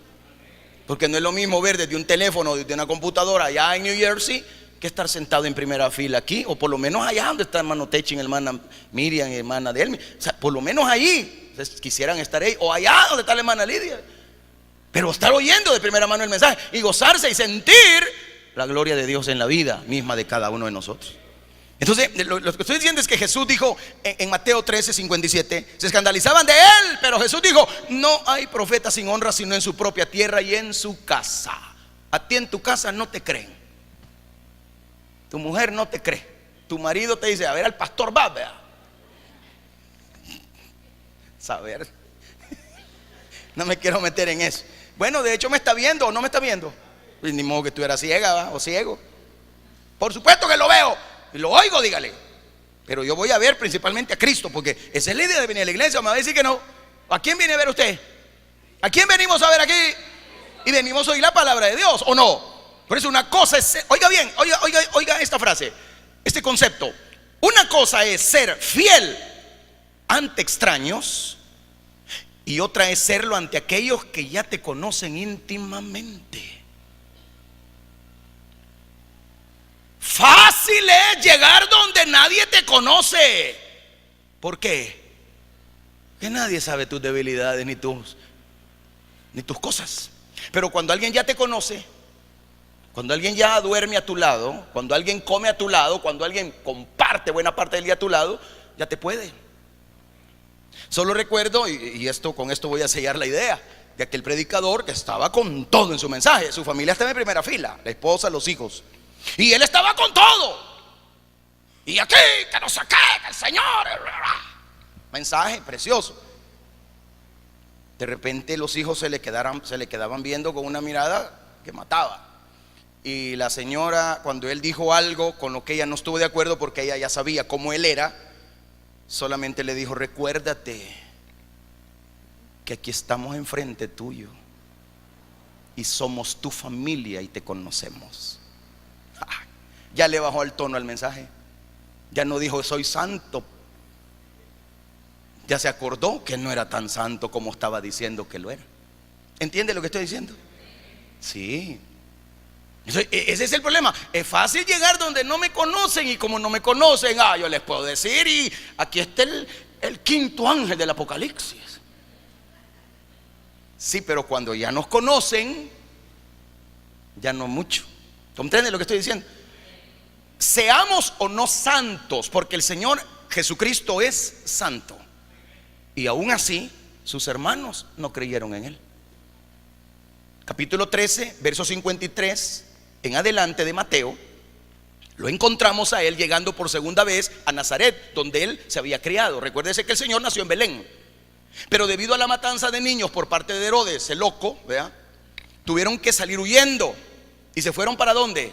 Porque no es lo mismo ver desde un teléfono, desde una computadora allá en New Jersey, que estar sentado en primera fila aquí, o por lo menos allá donde está hermano Techin, hermana Miriam, hermana Delmi. O sea, por lo menos ahí. Entonces, quisieran estar ahí, o allá donde está la hermana Lidia. Pero estar oyendo de primera mano el mensaje y gozarse y sentir la gloria de Dios en la vida misma de cada uno de nosotros. Entonces, lo que estoy diciendo es que Jesús dijo en Mateo 13:57, se escandalizaban de él, pero Jesús dijo: no hay profeta sin honra sino en su propia tierra y en su casa. A ti en tu casa no te creen. Tu mujer no te cree. Tu marido te dice: a ver, al pastor va, vea. Saber. No me quiero meter en eso. Bueno, de hecho me está viendo o no me está viendo. Pues ni modo que estuviera ciega, ¿va? O ciego. Por supuesto que lo veo y lo oigo, dígale. Pero yo voy a ver principalmente a Cristo, porque esa es la idea de venir a la iglesia. Me va a decir que no. ¿A quién viene a ver usted? ¿A quién venimos a ver aquí? Y venimos a oír la palabra de Dios, ¿o no? Por eso una cosa es, oiga bien, oiga esta frase, este concepto. Una cosa es ser fiel ante extraños y otra es serlo ante aquellos que ya te conocen íntimamente. Fácil es llegar donde nadie te conoce. ¿Por qué? Que nadie sabe tus debilidades ni tus cosas. Pero cuando alguien ya te conoce, cuando alguien ya duerme a tu lado, cuando alguien come a tu lado, cuando alguien comparte buena parte del día a tu lado, ya te puede. Solo recuerdo, y con esto voy a sellar la idea, de aquel predicador que estaba con todo en su mensaje. Su familia estaba en primera fila, la esposa, los hijos, y él estaba con todo. Y aquí, que nos saque, que el Señor. Mensaje precioso. De repente los hijos se le quedaban viendo con una mirada que mataba. Y la señora, cuando él dijo algo con lo que ella no estuvo de acuerdo, porque ella ya sabía cómo él era, solamente le dijo: recuérdate que aquí estamos enfrente tuyo y somos tu familia y te conocemos. Ya le bajó el tono al mensaje. Ya no dijo: soy santo. Ya se acordó que no era tan santo como estaba diciendo que lo era. ¿Entiende lo que estoy diciendo? Sí. Ese es el problema. Es fácil llegar donde no me conocen, y como no me conocen, yo les puedo decir: y aquí está el quinto ángel del Apocalipsis. Sí, pero cuando ya nos conocen, ya no mucho. ¿Comprende lo que estoy diciendo? Seamos o no santos, porque el Señor Jesucristo es santo, y aún así sus hermanos no creyeron en él. Capítulo 13, verso 53 en adelante de Mateo, lo encontramos a él llegando por segunda vez a Nazaret, donde él se había criado. Recuérdese que el Señor nació en Belén, pero debido a la matanza de niños por parte de Herodes, el loco, ¿vea?, tuvieron que salir huyendo. ¿Y se fueron para dónde?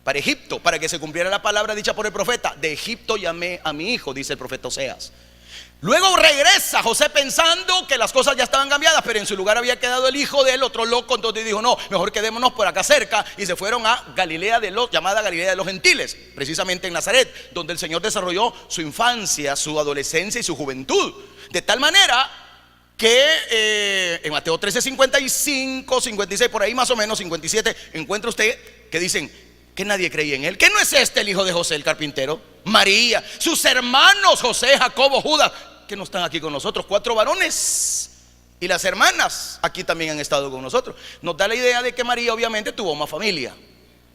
Para Egipto, para que se cumpliera la palabra dicha por el profeta: de Egipto llamé a mi hijo, dice el profeta Oseas. Luego regresa José pensando que las cosas ya estaban cambiadas, pero en su lugar había quedado el hijo de él, otro loco. Entonces dijo: no, mejor quedémonos por acá cerca. Y se fueron a Galilea llamada Galilea de los Gentiles, precisamente en Nazaret, donde el Señor desarrolló su infancia, su adolescencia y su juventud. De tal manera que en Mateo 13, 55, 56, por ahí más o menos, 57, encuentra usted que dicen que nadie creía en él. ¿Que no es este el hijo de José el carpintero? María, sus hermanos José, Jacobo, Judas, que no están aquí con nosotros, 4 varones, y las hermanas aquí también han estado con nosotros. Nos da la idea de que María obviamente tuvo más familia,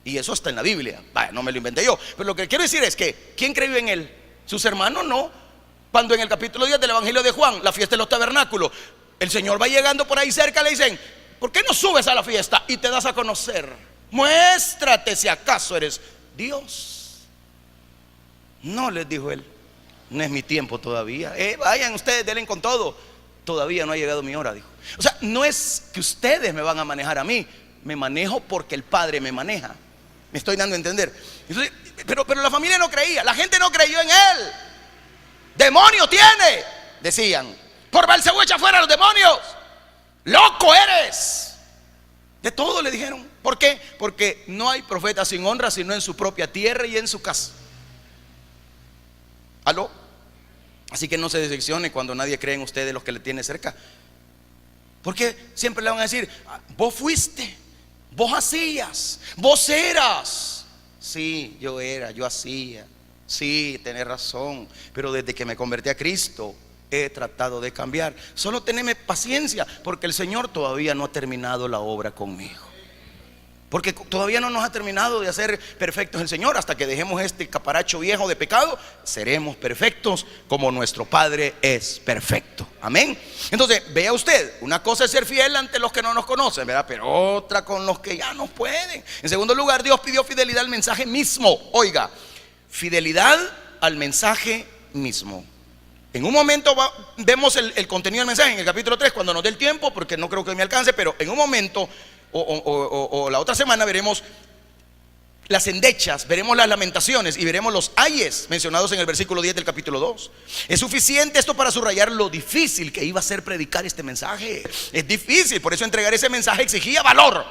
y eso está en la Biblia. No me lo inventé yo, pero lo que quiero decir es que ¿quién creyó en él? Sus hermanos no. Cuando en el capítulo 10 del Evangelio de Juan, la fiesta de los tabernáculos, el Señor va llegando por ahí cerca, le dicen: ¿por qué no subes a la fiesta y te das a conocer? Muéstrate si acaso eres Dios. No, les dijo él, no es mi tiempo todavía. Vayan ustedes, denle con todo. Todavía no ha llegado mi hora, dijo. O sea, no es que ustedes me van a manejar a mí, me manejo porque el Padre me maneja. Me estoy dando a entender. Entonces, pero la familia no creía, la gente no creyó en él. Demonio tiene, decían. Por Belcebú echa fuera a los demonios. Loco eres. De todo le dijeron. ¿Por qué? Porque no hay profeta sin honra sino en su propia tierra y en su casa. ¿Aló? Así que no se decepcione cuando nadie cree en usted de los que le tiene cerca. Porque siempre le van a decir: vos fuiste, vos hacías, vos eras. Sí, yo era, yo hacía. Sí, tenés razón. Pero desde que me convertí a Cristo he tratado de cambiar. Solo teneme paciencia, porque el Señor todavía no ha terminado la obra conmigo. Porque todavía no nos ha terminado de hacer perfectos el Señor. Hasta que dejemos este caparacho viejo de pecado, seremos perfectos como nuestro Padre es perfecto. Amén. Entonces, vea usted, una cosa es ser fiel ante los que no nos conocen, ¿verdad? Pero otra con los que ya no pueden. En segundo lugar, Dios pidió fidelidad al mensaje mismo. Oiga, fidelidad al mensaje mismo. En un momento vemos el contenido del mensaje en el capítulo 3, cuando nos dé el tiempo, porque no creo que me alcance. Pero en un momento o la otra semana veremos las endechas, veremos las lamentaciones y veremos los ayes mencionados en el versículo 10 del capítulo 2. Es suficiente esto para subrayar lo difícil que iba a ser predicar este mensaje. Es difícil, por eso entregar ese mensaje exigía valor.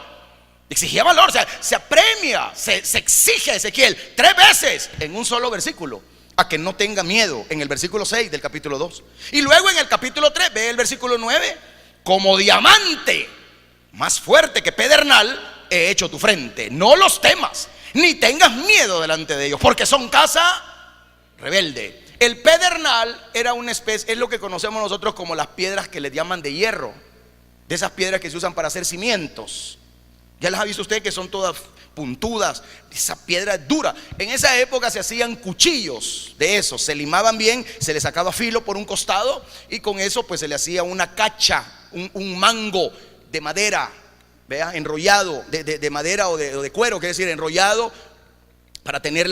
Exigía valor, o sea, se apremia, se exige a Ezequiel 3 veces en un solo versículo a que no tenga miedo, en el versículo 6 del capítulo 2. Y luego en el capítulo 3 ve el versículo 9: como diamante más fuerte que pedernal he hecho tu frente. No los temas, ni tengas miedo delante de ellos, porque son casa rebelde. El pedernal era una especie, es lo que conocemos nosotros como las piedras que les llaman de hierro, de esas piedras que se usan para hacer cimientos. Ya las ha visto usted, que son todas puntudas. Esa piedra es dura. En esa época se hacían cuchillos de esos, se limaban bien, se le sacaba filo por un costado y con eso pues se le hacía una cacha, un mango de madera, vea, enrollado de madera o de cuero, quiere decir enrollado, para tener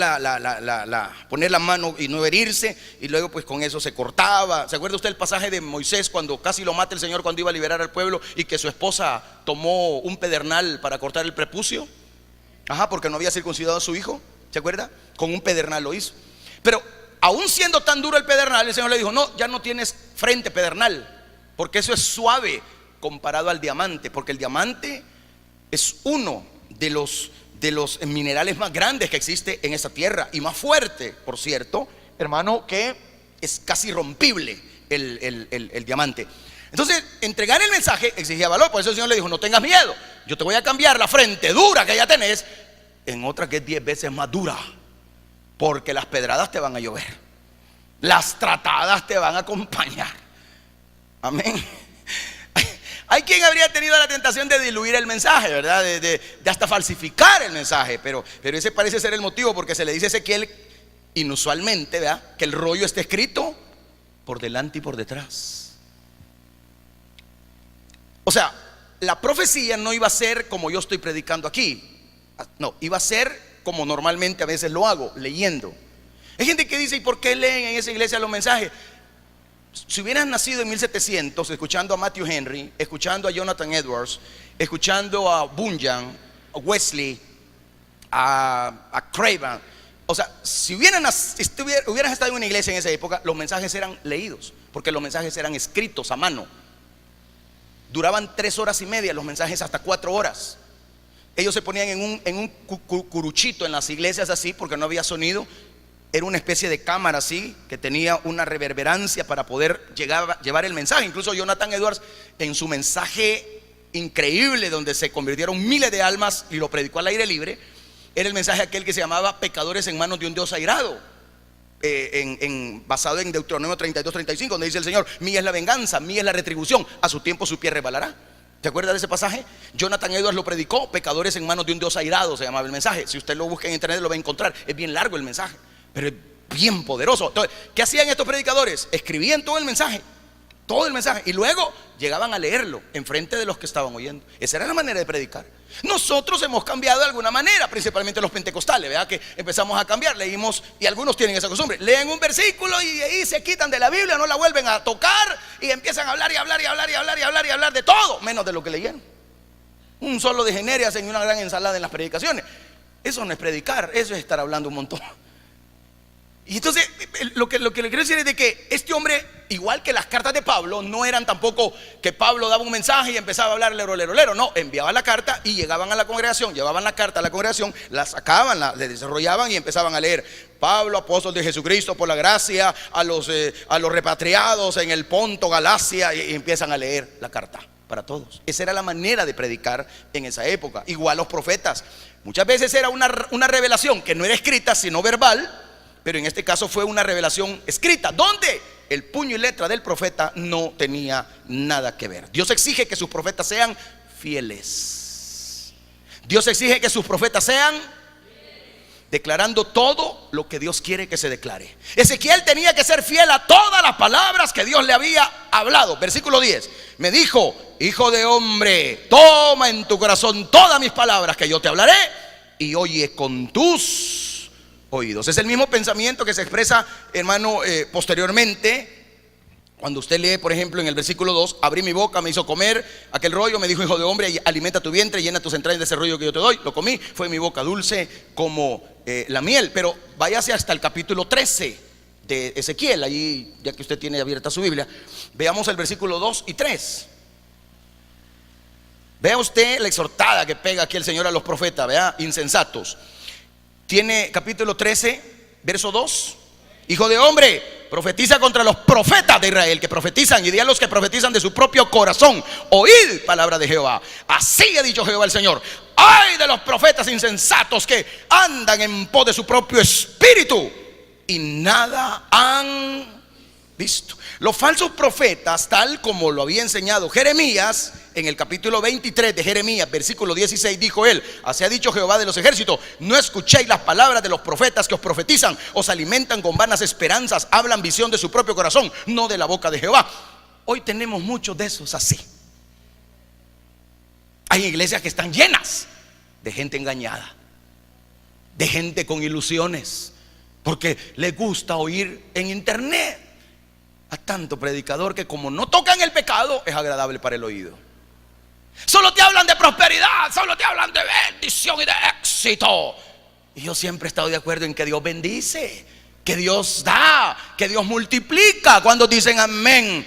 poner la mano y no herirse. Y luego pues con eso se cortaba. ¿Se acuerda usted el pasaje de Moisés cuando casi lo mata el Señor, cuando iba a liberar al pueblo, y que su esposa tomó un pedernal para cortar el prepucio? Ajá, porque no había circuncidado a su hijo. ¿Se acuerda? Con un pedernal lo hizo. Pero aún siendo tan duro el pedernal, el Señor le dijo: no, ya no tienes frente, pedernal, porque eso es suave comparado al diamante, porque el diamante es uno de los minerales más grandes que existe en esta tierra, y más fuerte, por cierto, hermano, que es casi rompible el diamante. Entonces, entregar el mensaje exigía valor. Por eso el Señor le dijo: no tengas miedo, yo te voy a cambiar la frente dura que ya tenés en otra que es 10 veces más dura, porque las pedradas te van a llover, las tratadas te van a acompañar. Amén. Hay quien habría tenido la tentación de diluir el mensaje, ¿verdad? De hasta falsificar el mensaje, pero ese parece ser el motivo, porque se le dice a Ezequiel inusualmente, ¿verdad?, que el rollo está escrito por delante y por detrás. O sea, la profecía no iba a ser como yo estoy predicando aquí. No, iba a ser como normalmente a veces lo hago, leyendo. Hay gente que dice: ¿y por qué leen en esa iglesia los mensajes? Si hubieras nacido en 1700, escuchando a Matthew Henry, escuchando a Jonathan Edwards, escuchando a Bunyan, a Wesley, a Craven, o sea, si hubieras estado en una iglesia en esa época, los mensajes eran leídos, porque los mensajes eran escritos a mano. Duraban 3 horas y media, los mensajes hasta 4 horas. Ellos se ponían en un curuchito en las iglesias así, porque no había sonido. Era una especie de cámara así, que tenía una reverberancia para poder llevar el mensaje. Incluso Jonathan Edwards, en su mensaje increíble, donde se convirtieron miles de almas y lo predicó al aire libre, era el mensaje aquel que se llamaba Pecadores en manos de un Dios airado, basado en Deuteronomio 32-35, donde dice el Señor: mía es la venganza, mía es la retribución, a su tiempo su pie resbalará. ¿Te acuerdas de ese pasaje? Jonathan Edwards lo predicó. Pecadores en manos de un Dios airado se llamaba el mensaje. Si usted lo busca en internet lo va a encontrar. Es bien largo el mensaje, pero es bien poderoso. Entonces, ¿qué hacían estos predicadores? Escribían todo el mensaje, y luego llegaban a leerlo en frente de los que estaban oyendo. Esa era la manera de predicar. Nosotros hemos cambiado de alguna manera, principalmente los pentecostales, ¿verdad? Que empezamos a cambiar, leímos, y algunos tienen esa costumbre, leen un versículo y ahí se quitan de la Biblia, no la vuelven a tocar, y empiezan a hablar y hablar y hablar y hablar y hablar y hablar de todo, menos de lo que leyeron. Un solo degenere hacen una gran ensalada en las predicaciones. eso no es predicar, eso es estar hablando un montón. Y entonces lo que le quiero decir es de que este hombre, igual que las cartas de Pablo, no eran tampoco que Pablo daba un mensaje y empezaba a hablar lero. No, enviaba la carta y llegaban a la congregación, llevaban la carta a la congregación, la sacaban, la desarrollaban y empezaban a leer: Pablo, apóstol de Jesucristo, por la gracia a los repatriados en el Ponto, Galacia, y empiezan a leer la carta para todos. Esa era la manera de predicar en esa época. Igual los profetas, muchas veces era una revelación que no era escrita sino verbal, pero en este caso fue una revelación escrita, donde el puño y letra del profeta no tenía nada que ver. Dios exige que sus profetas sean fieles. Dios exige que sus profetas sean declarando todo lo que Dios quiere que se declare. Ezequiel tenía que ser fiel a todas las palabras que Dios le había hablado. Versículo 10: me dijo: hijo de hombre, toma en tu corazón todas mis palabras que yo te hablaré y oye con tus oídos. Es el mismo pensamiento que se expresa, hermano, posteriormente. Cuando usted lee, por ejemplo, en el versículo 2: abrí mi boca, me hizo comer aquel rollo, me dijo: hijo de hombre, alimenta tu vientre, llena tus entrañas de ese rollo que yo te doy. Lo comí, fue mi boca dulce como la miel. Pero váyase hasta el capítulo 13 de Ezequiel, allí, ya que usted tiene abierta su Biblia, veamos el versículo 2 y 3. Vea usted la exhortada que pega aquí el Señor a los profetas, vea, insensatos. Tiene capítulo 13, verso 2: hijo de hombre, profetiza contra los profetas de Israel que profetizan, y di a los que profetizan de su propio corazón: oíd palabra de Jehová. Así ha dicho Jehová el Señor: ay de los profetas insensatos que andan en pos de su propio espíritu y nada han visto. Los falsos profetas, tal como lo había enseñado Jeremías en el capítulo 23 de Jeremías, versículo 16, dijo él: así ha dicho Jehová de los ejércitos: no escuchéis las palabras de los profetas que os profetizan, os alimentan con vanas esperanzas, hablan visión de su propio corazón, no de la boca de Jehová. Hoy tenemos muchos de esos así. Hay iglesias que están llenas de gente engañada, de gente con ilusiones, porque les gusta oír en internet a tanto predicador que, como no tocan el pecado, es agradable para el oído. Solo te hablan de prosperidad, solo te hablan de bendición y de éxito. Y yo siempre he estado de acuerdo en que Dios bendice, que Dios da, que Dios multiplica. Cuando dicen amén?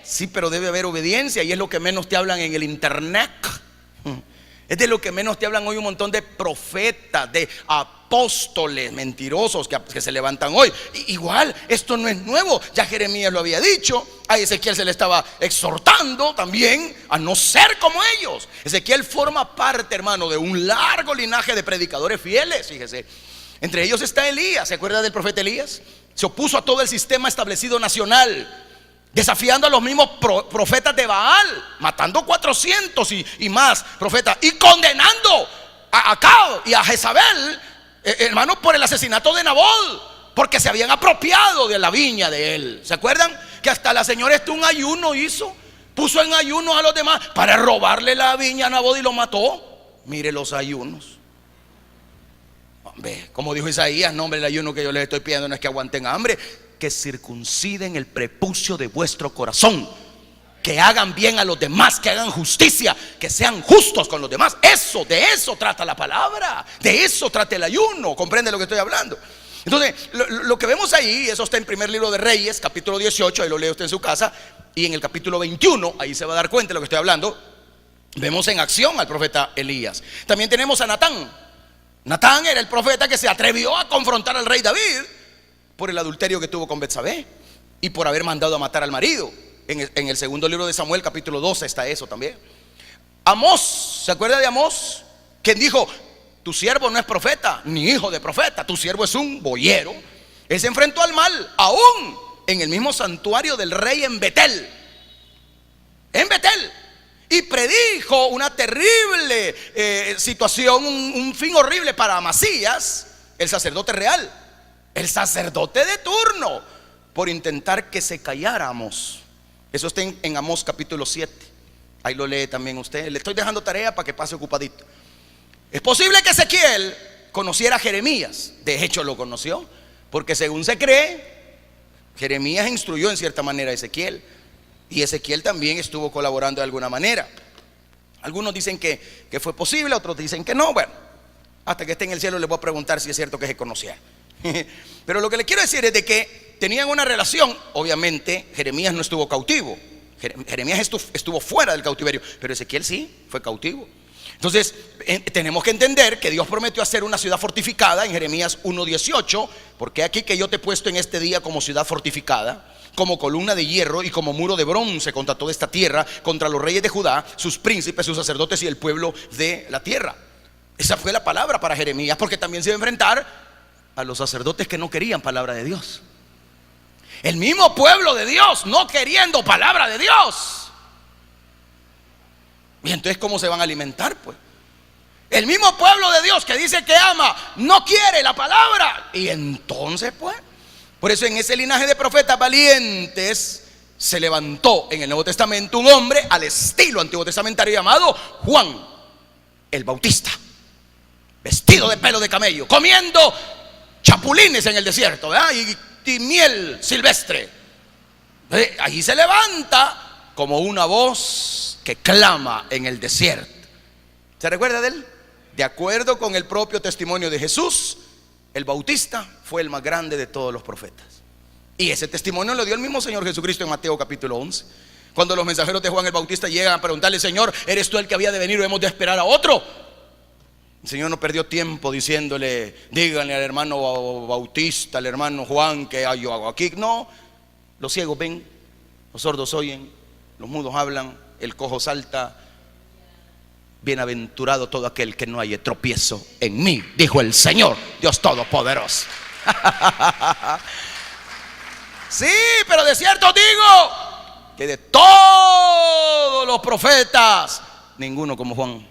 Sí, pero debe haber obediencia, y es lo que menos te hablan en el internet. Es de lo que menos te hablan hoy un montón de profetas, de apóstoles mentirosos que se levantan hoy. Igual, esto no es nuevo, ya Jeremías lo había dicho. A Ezequiel se le estaba exhortando también a no ser como ellos. Ezequiel forma parte, hermano, de un largo linaje de predicadores fieles, fíjese. Entre ellos está Elías. ¿Se acuerda del profeta Elías? Se opuso a todo el sistema establecido nacional, desafiando a los mismos profetas de Baal, matando 400 y más profetas, y condenando a Acab y a Jezabel, hermano, por el asesinato de Nabot, porque se habían apropiado de la viña de él. ¿Se acuerdan? Que hasta la señora un ayuno puso en ayuno a los demás para robarle la viña a Nabot y lo mató. Mire los ayunos. Hombre, como dijo Isaías: no, hombre, el ayuno que yo les estoy pidiendo no es que aguanten hambre, que circunciden el prepucio de vuestro corazón, que hagan bien a los demás, que hagan justicia, que sean justos con los demás. De eso trata la palabra, de eso trata el ayuno. ¿Comprende lo que estoy hablando? Entonces, lo que vemos ahí, eso está en primer libro de Reyes, capítulo 18, ahí lo lee usted en su casa, y en el capítulo 21, ahí se va a dar cuenta de lo que estoy hablando. Vemos en acción al profeta Elías. También tenemos a Natán. Natán era el profeta que se atrevió a confrontar al rey David por el adulterio que tuvo con Betsabé y por haber mandado a matar al marido. En el segundo libro de Samuel, capítulo 12, está eso también. Amós, ¿se acuerda de Amós? Quien dijo: tu siervo no es profeta ni hijo de profeta, tu siervo es un boyero. Él se enfrentó al mal, aún en el mismo santuario del rey en Betel. Y predijo una terrible situación, un fin horrible para Amasías, el sacerdote real, el sacerdote de turno, por intentar que se callara Amós. Eso está en Amós capítulo 7. Ahí lo lee también usted. Le estoy dejando tarea para que pase ocupadito. Es posible que Ezequiel conociera a Jeremías. De hecho lo conoció, porque según se cree, Jeremías instruyó en cierta manera a Ezequiel, y Ezequiel también estuvo colaborando de alguna manera. Algunos dicen que fue posible, otros dicen que no. Bueno, Hasta que esté en el cielo les voy a preguntar si es cierto que se conocían. Pero lo que le quiero decir es de que tenían una relación. Obviamente Jeremías no estuvo cautivo, Jeremías estuvo fuera del cautiverio, pero Ezequiel sí fue cautivo. Entonces tenemos que entender que Dios prometió hacer una ciudad fortificada en Jeremías 1:18, porque aquí que yo te he puesto en este día como ciudad fortificada, como columna de hierro y como muro de bronce contra toda esta tierra, contra los reyes de Judá, sus príncipes, sus sacerdotes y el pueblo de la tierra. Esa fue la palabra para Jeremías, porque también se iba a enfrentar a los sacerdotes que no querían palabra de Dios. El mismo pueblo de Dios no queriendo palabra de Dios. Y entonces, ¿cómo se van a alimentar? Pues el mismo pueblo de Dios que dice que ama no quiere la palabra. Y entonces, pues, por eso en ese linaje de profetas valientes se levantó en el Nuevo Testamento un hombre al estilo antiguo testamentario llamado Juan el Bautista, vestido de pelo de camello, comiendo chapulines en el desierto, ¿verdad? Y miel silvestre. Ahí se levanta como una voz que clama en el desierto. ¿Se recuerda de él? De acuerdo con el propio testimonio de Jesús, el Bautista fue el más grande de todos los profetas. Y ese testimonio lo dio el mismo Señor Jesucristo en Mateo capítulo 11. Cuando los mensajeros de Juan el Bautista llegan a preguntarle: Señor, ¿eres tú el que había de venir o hemos de esperar a otro? El Señor no perdió tiempo diciéndole: díganle al hermano Bautista, al hermano Juan, que yo hago aquí. No, los ciegos ven, los sordos oyen, los mudos hablan, el cojo salta. Bienaventurado todo aquel que no haya tropiezo en mí, dijo el Señor Dios Todopoderoso. Sí, pero de cierto digo que de todos los profetas, ninguno como Juan.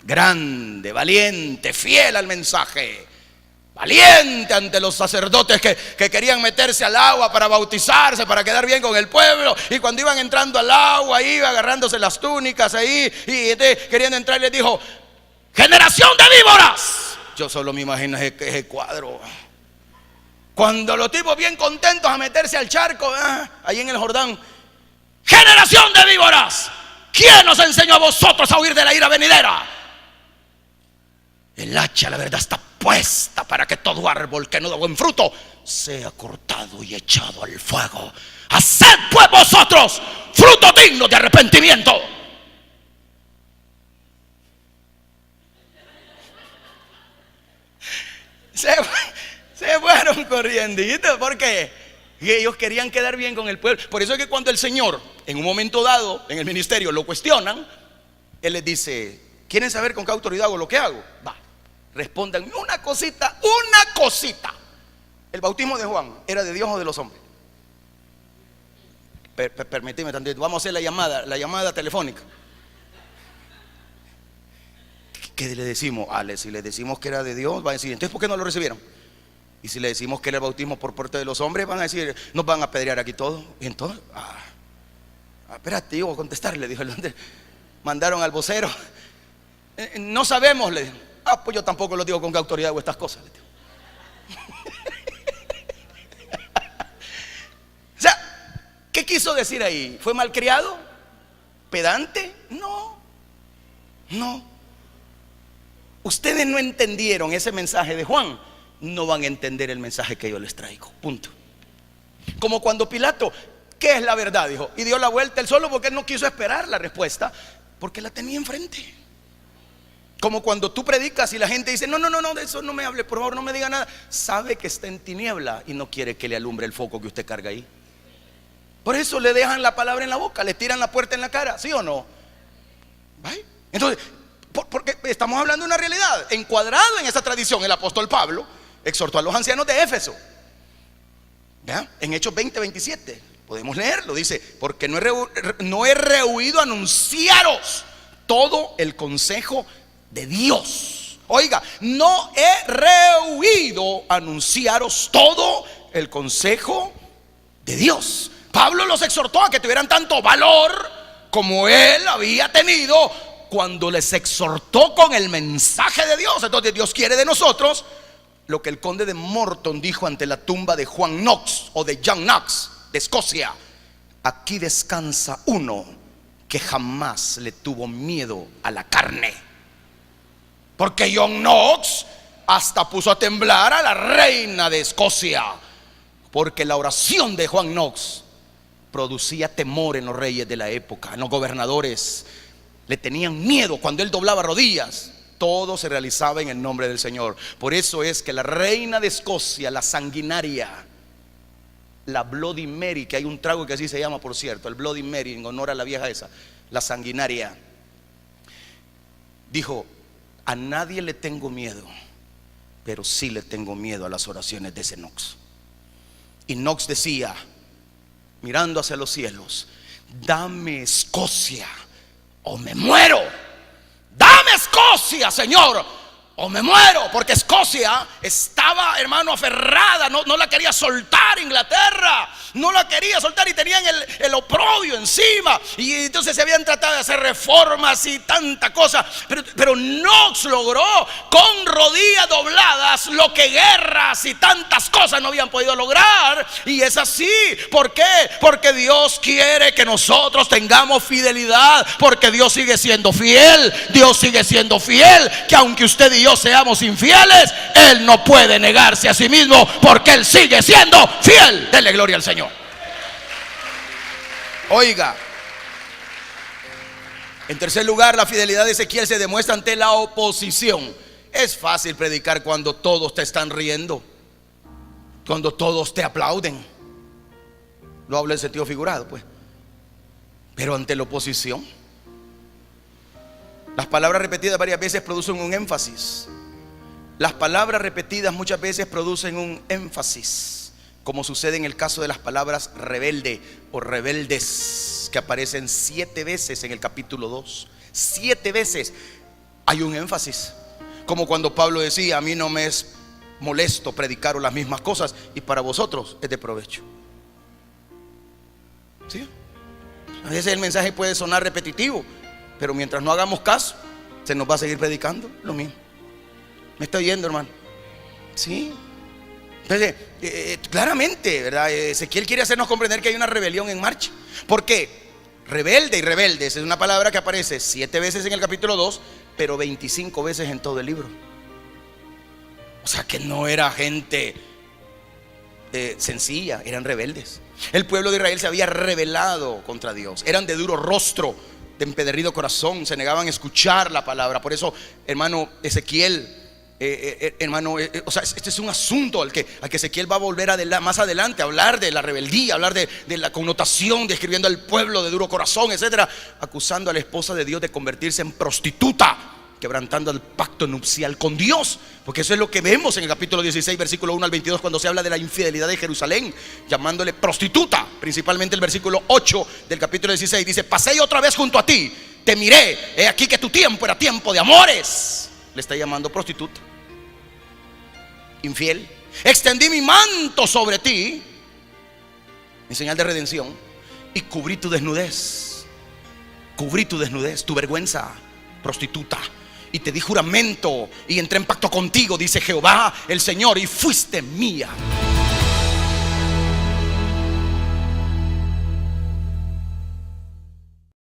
Grande, valiente, fiel al mensaje, valiente ante los sacerdotes que querían meterse al agua para bautizarse, para quedar bien con el pueblo. Y cuando iban entrando al agua, iba agarrándose las túnicas ahí y queriendo entrar, les dijo: generación de víboras. Yo solo me imagino ese cuadro. Cuando los tipos bien contentos a meterse al charco, ahí en el Jordán: generación de víboras, ¿quién nos enseñó a vosotros a huir de la ira venidera? El hacha, la verdad, está puesta para que todo árbol que no da buen fruto sea cortado y echado al fuego. Haced pues vosotros fruto digno de arrepentimiento. Se fueron corriendo. ¿Por qué? Y ellos querían quedar bien con el pueblo. Por eso es que cuando el Señor, en un momento dado, en el ministerio, lo cuestionan, Él les dice: ¿quieren saber con qué autoridad hago lo que hago? Va, respondan una cosita. ¿El bautismo de Juan era de Dios o de los hombres? Permíteme tantito, vamos a hacer la llamada telefónica. ¿Qué le decimos? Si le decimos que era de Dios, van a decir: entonces ¿por qué no lo recibieron? Y si le decimos que era el bautismo por parte de los hombres, van a decir: nos van a apedrear aquí todos. Y entonces, espérate, yo voy a contestarle, dijo el hombre. Mandaron al vocero. No sabemos, le dijo. Pues yo tampoco lo digo con qué autoridad hago estas cosas, le digo. O sea, ¿qué quiso decir ahí? ¿Fue malcriado? ¿Pedante? No. Ustedes no entendieron ese mensaje de Juan, no van a entender el mensaje que yo les traigo. Punto. Como cuando Pilato: ¿qué es la verdad?, dijo, y dio la vuelta él solo, porque él no quiso esperar la respuesta, porque la tenía enfrente. Como cuando tú predicas y la gente dice: no, de eso no me hable, por favor, no me diga nada. Sabe que está en tiniebla y no quiere que le alumbre el foco que usted carga ahí. Por eso le dejan la palabra en la boca, le tiran la puerta en la cara, ¿sí o no? ¿Vale? Entonces, porque estamos hablando de una realidad. Encuadrado en esa tradición, el apóstol Pablo exhortó a los ancianos de Éfeso. ¿Vean? En Hechos 20:27 podemos leerlo, dice: porque no he rehuido anunciaros todo el consejo de Dios. Oiga, no he rehuido anunciaros todo el consejo de Dios. Pablo los exhortó a que tuvieran tanto valor como él había tenido cuando les exhortó con el mensaje de Dios. Entonces Dios quiere de nosotros lo que el conde de Morton dijo ante la tumba de Juan Knox, o de John Knox de Escocia: aquí descansa uno que jamás le tuvo miedo a la carne. Porque John Knox hasta puso a temblar a la reina de Escocia, porque la oración de Juan Knox producía temor en los reyes de la época, en los gobernadores. Le tenían miedo cuando él doblaba rodillas. Todo se realizaba en el nombre del Señor. Por eso es que la reina de Escocia, la sanguinaria, la Bloody Mary, que hay un trago que así se llama, por cierto, el Bloody Mary, en honor a la vieja esa, la sanguinaria, dijo: a nadie le tengo miedo, pero sí le tengo miedo a las oraciones de ese Knox. Y Knox decía, mirando hacia los cielos: dame Escocia o me muero. Dame Escocia, Señor, o me muero. Porque Escocia estaba, hermano, aferrada, no la quería soltar Inglaterra, no la quería soltar, y tenían el oprobio encima. Y entonces se habían tratado de hacer reformas y tanta cosa, pero Knox logró con rodillas dobladas lo que guerras y tantas cosas no habían podido lograr. Y es así. ¿Por qué? Porque Dios quiere que nosotros tengamos fidelidad, porque Dios sigue siendo fiel. Dios sigue siendo fiel, que aunque usted y yo seamos infieles, Él no puede negarse a sí mismo, porque Él sigue siendo fiel. Dele gloria al Señor. Oiga, en tercer lugar, la fidelidad de Ezequiel se demuestra ante la oposición. Es fácil predicar cuando todos te están riendo, cuando todos te aplauden. Lo hablo en sentido figurado, pues. Pero ante la oposición, las palabras repetidas varias veces producen un énfasis. Las palabras repetidas muchas veces producen un énfasis, como sucede en el caso de las palabras rebelde o rebeldes, que aparecen 7 veces en el capítulo 2. 7 veces hay un énfasis. Como cuando Pablo decía: a mí no me es molesto predicaros las mismas cosas, y para vosotros es de provecho. ¿Sí? A veces el mensaje puede sonar repetitivo, pero mientras no hagamos caso, se nos va a seguir predicando lo mismo. ¿Me está oyendo, hermano? Sí. Entonces, claramente, ¿verdad? Ezequiel quiere hacernos comprender que hay una rebelión en marcha. ¿Por qué? Rebelde y rebeldes es una palabra que aparece 7 veces en el capítulo 2, pero 25 veces en todo el libro. O sea que no era gente sencilla, eran rebeldes. El pueblo de Israel se había rebelado contra Dios. Eran de duro rostro, de empedernido corazón, se negaban a escuchar la palabra. Por eso, hermano, Ezequiel, o sea, este es un asunto al que Ezequiel va a volver más adelante a hablar de la rebeldía, hablar de la connotación, describiendo al pueblo de duro corazón, etcétera, acusando a la esposa de Dios de convertirse en prostituta, quebrantando el pacto nupcial con Dios. Porque eso es lo que vemos en el capítulo 16, versículo 1 al 22, cuando se habla de la infidelidad de Jerusalén, llamándole prostituta. Principalmente el versículo 8 del capítulo 16 dice: pasé otra vez junto a ti, te miré, he aquí que tu tiempo era tiempo de amores. Le está llamando prostituta, infiel. Extendí mi manto sobre ti, mi señal de redención, y cubrí tu desnudez, tu vergüenza, prostituta. Y te di juramento y entré en pacto contigo, dice Jehová el Señor, y fuiste mía.